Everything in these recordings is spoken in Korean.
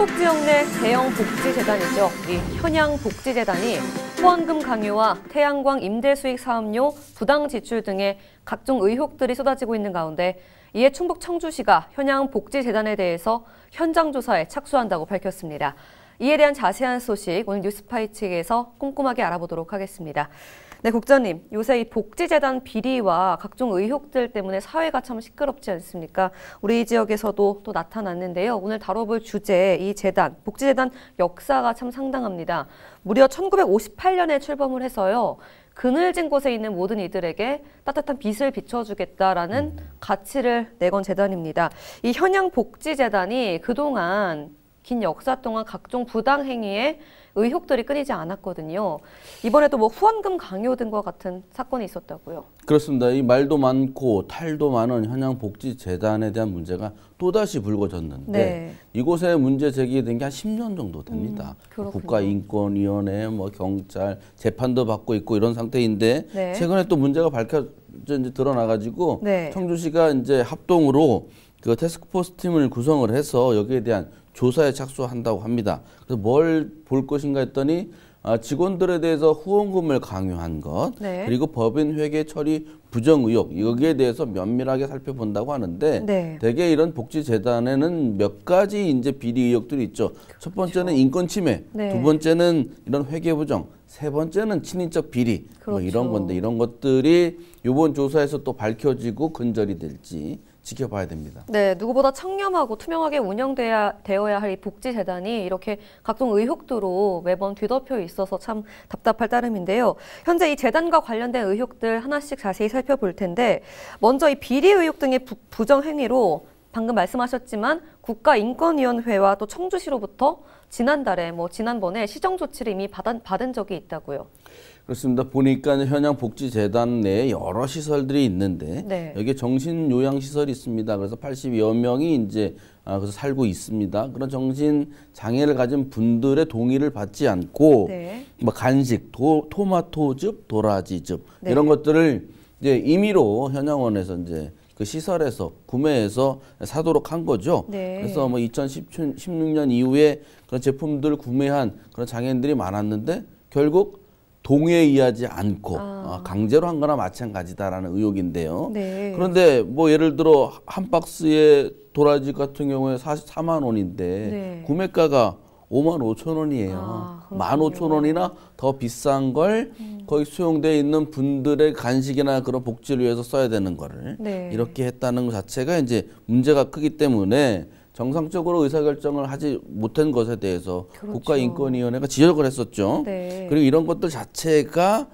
충북 지역 내 대형 복지재단이죠. 이 현양복지재단이 후원금 강요와 태양광 임대 수익 사업료 부당 지출 등의 각종 의혹들이 쏟아지고 있는 가운데 이에 충북 청주시가 현양복지재단에 대해서 현장 조사에 착수한다고 밝혔습니다. 이에 대한 자세한 소식 오늘 뉴스파이 측에서 꼼꼼하게 알아보도록 하겠습니다. 네, 국장님, 요새 이 복지재단 비리와 각종 의혹들 때문에 사회가 참 시끄럽지 않습니까? 우리 지역에서도 또 나타났는데요. 오늘 다뤄볼 주제, 이 재단, 복지재단 역사가 참 상당합니다. 무려 1958년에 출범을 해서요. 그늘진 곳에 있는 모든 이들에게 따뜻한 빛을 비춰주겠다라는 가치를 내건 재단입니다. 이 현양복지재단이 그동안 긴 역사 동안 각종 부당 행위에 의혹들이 끊이지 않았거든요. 이번에도 뭐 후원금 강요 등과 같은 사건이 있었다고요. 그렇습니다. 이 말도 많고 탈도 많은 현양복지재단에 대한 문제가 또다시 불거졌는데 네. 이곳에 문제 제기된 게 한 10년 정도 됩니다. 국가인권위원회, 뭐 경찰, 재판도 받고 있고 이런 상태인데 네. 최근에 또 문제가 이제 드러나가지고 네. 청주시가 이제 합동으로 그 태스크포스 팀을 구성을 해서 여기에 대한 조사에 착수한다고 합니다. 그래서 뭘 볼 것인가 했더니 직원들에 대해서 후원금을 강요한 것, 네. 그리고 법인 회계 처리 부정 의혹, 여기에 대해서 면밀하게 살펴본다고 하는데 네. 대개 이런 복지재단에는 몇 가지 이제 비리 의혹들이 있죠. 그렇죠. 첫 번째는 인권 침해, 네. 두 번째는 이런 회계 부정, 세 번째는 친인척 비리, 그렇죠. 뭐 이런 건데 이런 것들이 이번 조사에서 또 밝혀지고 근절이 될지 지켜봐야 됩니다. 네, 누구보다 청렴하고 투명하게 운영되어야 할 이 복지재단이 이렇게 각종 의혹들로 매번 뒤덮여 있어서 참 답답할 따름인데요. 현재 이 재단과 관련된 의혹들 하나씩 자세히 살펴볼 텐데 먼저 이 비리 의혹 등의 부정 행위로 방금 말씀하셨지만 국가인권위원회와 또 청주시로부터 지난번에 시정 조치를 이미 받은 적이 있다고요. 그렇습니다. 보니까 현양복지재단 내에 여러 시설들이 있는데 네. 여기에 정신요양시설이 있습니다. 그래서 80여 명이 이제 그래서 살고 있습니다. 그런 정신 장애를 가진 분들의 동의를 받지 않고 네. 뭐 간식, 토마토즙, 도라지즙 네. 이런 것들을 이제 임의로 현양원에서 이제 그 시설에서 구매해서 사도록 한 거죠. 네. 그래서 뭐 2016년 이후에 그런 제품들 구매한 그런 장애인들이 많았는데 결국 동의하지 않고 강제로 한 거나 마찬가지다라는 의혹인데요. 네. 그런데 뭐 예를 들어 한 박스에 도라지 같은 경우에 44만 원인데 네. 구매가가 5만 5천 원이에요. 15,000원이나 더 비싼 걸 거기 수용되어 있는 분들의 간식이나 그런 복지를 위해서 써야 되는 거를 네. 이렇게 했다는 것 자체가 이제 문제가 크기 때문에 정상적으로 의사결정을 하지 못한 것에 대해서 그렇죠. 국가인권위원회가 지적을 했었죠. 네. 그리고 이런 것들 자체가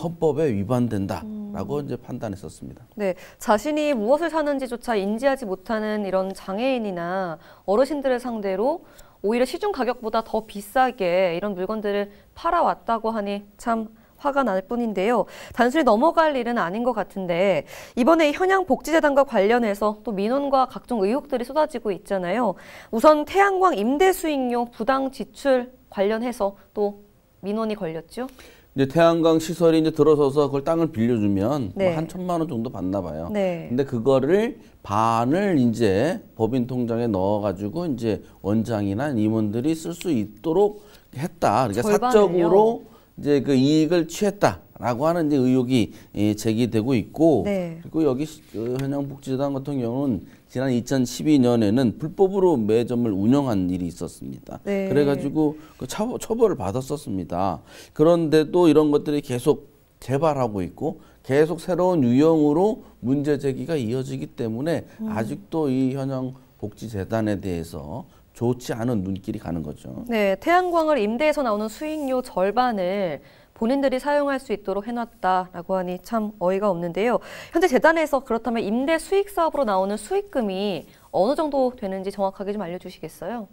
헌법에 위반된다라고 이제 판단했었습니다. 네, 자신이 무엇을 사는지조차 인지하지 못하는 이런 장애인이나 어르신들을 상대로 오히려 시중 가격보다 더 비싸게 이런 물건들을 팔아왔다고 하니 참 화가 날 뿐인데요. 단순히 넘어갈 일은 아닌 것 같은데 이번에 현양복지재단과 관련해서 또 민원과 각종 의혹들이 쏟아지고 있잖아요. 우선 태양광 임대 수익료 부당 지출 관련해서 또 민원이 걸렸죠. 이제 태양광 시설이 이제 들어서서 그걸 땅을 빌려주면 네. 뭐 한 1,000만 원 정도 받나 봐요. 네. 근데 그거를 반을 이제 법인 통장에 넣어가지고 이제 원장이나 임원들이 쓸 수 있도록 했다. 그러니까 절반을요? 사적으로 이제 그 이익을 취했다라고 하는 이제 의혹이 제기되고 있고, 네. 그리고 여기 현양복지재단 같은 경우는 지난 2012년에는 불법으로 매점을 운영한 일이 있었습니다. 네. 그래가지고 그 처벌을 받았었습니다. 그런데도 이런 것들이 계속 재발하고 있고 계속 새로운 유형으로 문제 제기가 이어지기 때문에 아직도 이 현양복지재단에 대해서 좋지 않은 눈길이 가는 거죠. 네, 태양광을 임대해서 나오는 수익료 절반을 본인들이 사용할 수 있도록 해놨다라고 하니 참 어이가 없는데요. 현재 재단에서 그렇다면 임대 수익 사업으로 나오는 수익금이 어느 정도 되는지 정확하게 좀 알려주시겠어요?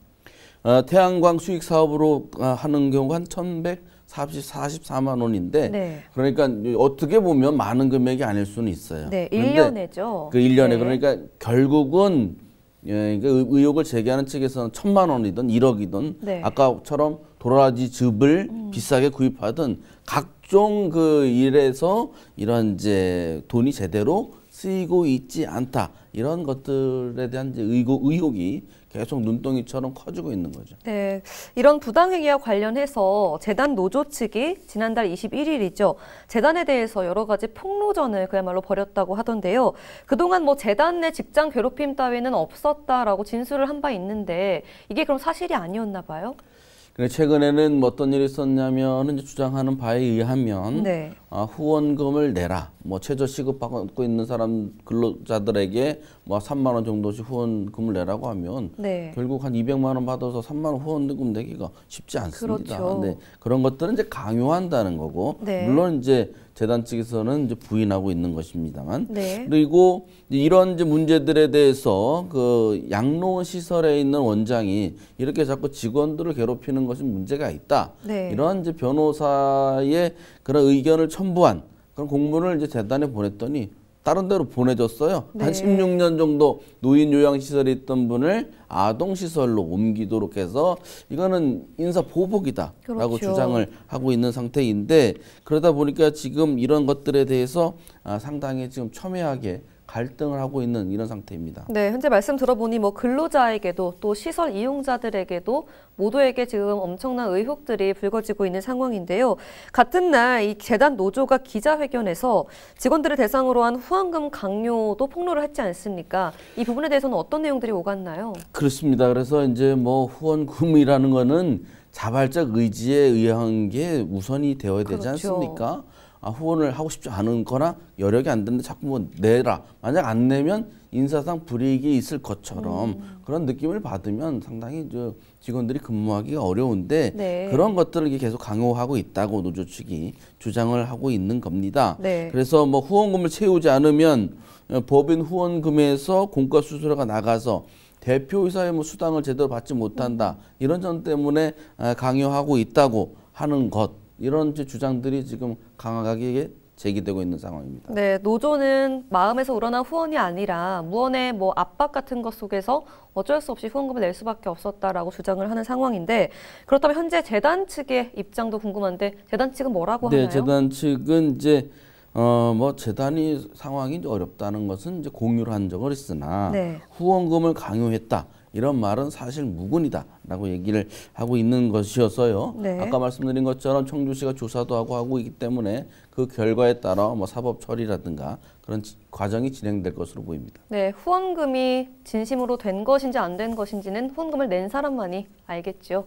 태양광 수익 사업으로 하는 경우가 한 1,144만 원인데 네. 그러니까 어떻게 보면 많은 금액이 아닐 수는 있어요. 네, 1년에죠. 그 1년에 네. 그러니까 결국은 그 의혹을 제기하는 측에서는 1,000만 원이든 1억이든 네. 아까처럼 도라지 즙을 비싸게 구입하든 각종 그 일에서 이런 이제 돈이 제대로 쓰이고 있지 않다 이런 것들에 대한 이제 의혹이 계속 눈덩이처럼 커지고 있는 거죠. 네, 이런 부당행위와 관련해서 재단 노조 측이 지난달 21일이죠. 재단에 대해서 여러 가지 폭로전을 그야말로 벌였다고 하던데요. 그동안 뭐 재단 내 직장 괴롭힘 따위는 없었다라고 진술을 한 바 있는데 이게 그럼 사실이 아니었나 봐요? 최근에는 뭐 어떤 일이 있었냐면 주장하는 바에 의하면 네. 후원금을 내라. 뭐 최저 시급 받고 있는 사람 근로자들에게 뭐 3만 원 정도씩 후원금을 내라고 하면 네. 결국 한 200만 원 받아서 3만 원 후원금 내기가 쉽지 않습니다. 그렇죠. 네. 그런 것들은 이제 강요한다는 거고 네. 물론 물론 이제 재단 측에서는 이제 부인하고 있는 것입니다만 네. 그리고 이런 이제 문제들에 대해서 그 양로원 시설에 있는 원장이 이렇게 자꾸 직원들을 괴롭히는 것이 문제가 있다. 네. 이런 이제 변호사의 그런 의견을 첨부한 그런 공문을 이제 재단에 보냈더니 다른 데로 보내줬어요. 네. 한 16년 정도 노인 요양시설에 있던 분을 아동시설로 옮기도록 해서 이거는 인사보복이다라고 그렇죠. 주장을 하고 있는 상태인데 그러다 보니까 지금 이런 것들에 대해서 상당히 지금 첨예하게 갈등을 하고 있는 이런 상태입니다. 네, 현재 말씀 들어보니 뭐 근로자에게도 또 시설 이용자들에게도 모두에게 지금 엄청난 의혹들이 불거지고 있는 상황인데요. 같은 날 이 재단 노조가 기자회견에서 직원들을 대상으로 한 후원금 강요도 폭로를 했지 않습니까? 이 부분에 대해서는 어떤 내용들이 오갔나요? 그렇습니다. 그래서 이제 뭐 후원금이라는 거는 자발적 의지에 의한 게 우선이 되어야 되지 그렇죠. 않습니까? 후원을 하고 싶지 않은 거나 여력이 안 되는데 자꾸 뭐 내라. 만약 안 내면 인사상 불이익이 있을 것처럼 그런 느낌을 받으면 상당히 직원들이 근무하기가 어려운데 네. 그런 것들을 계속 강요하고 있다고 노조 측이 주장을 하고 있는 겁니다. 네. 그래서 뭐 후원금을 채우지 않으면 법인 후원금에서 공과수수료가 나가서 대표이사의 뭐 수당을 제대로 받지 못한다. 이런 점 때문에 강요하고 있다고 하는 것. 이런 주장들이 지금 강하게 제기되고 있는 상황입니다. 네, 노조는 마음에서 우러난 후원이 아니라 무언의 뭐 압박 같은 것 속에서 어쩔 수 없이 후원금을 낼 수밖에 없었다라고 주장을 하는 상황인데 그렇다면 현재 재단 측의 입장도 궁금한데 재단 측은 뭐라고 하나요? 네, 재단 측은 이제 뭐 재단이 상황이 어렵다는 것은 이제 공유를 한 적은 있으나 네. 후원금을 강요했다. 이런 말은 사실 무근이다라고 얘기를 하고 있는 것이어서요. 네. 아까 말씀드린 것처럼 청주시가 조사도 하고 있기 때문에 그 결과에 따라 뭐 사법 처리라든가 그런 과정이 진행될 것으로 보입니다. 네, 후원금이 진심으로 된 것인지 안 된 것인지는 후원금을 낸 사람만이 알겠죠.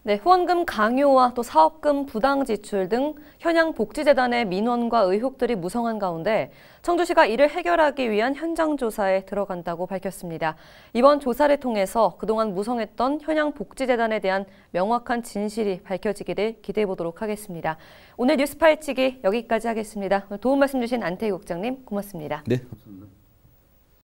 네, 후원금 강요와 또 사업금 부당 지출 등 현양복지재단의 민원과 의혹들이 무성한 가운데 청주시가 이를 해결하기 위한 현장 조사에 들어간다고 밝혔습니다. 이번 조사를 통해서 그동안 무성했던 현양복지재단에 대한 명확한 진실이 밝혀지기를 기대해 보도록 하겠습니다. 오늘 뉴스 파헤치기 여기까지 하겠습니다. 도움 말씀 주신 안태희 국장님 고맙습니다. 네, 감사합니다.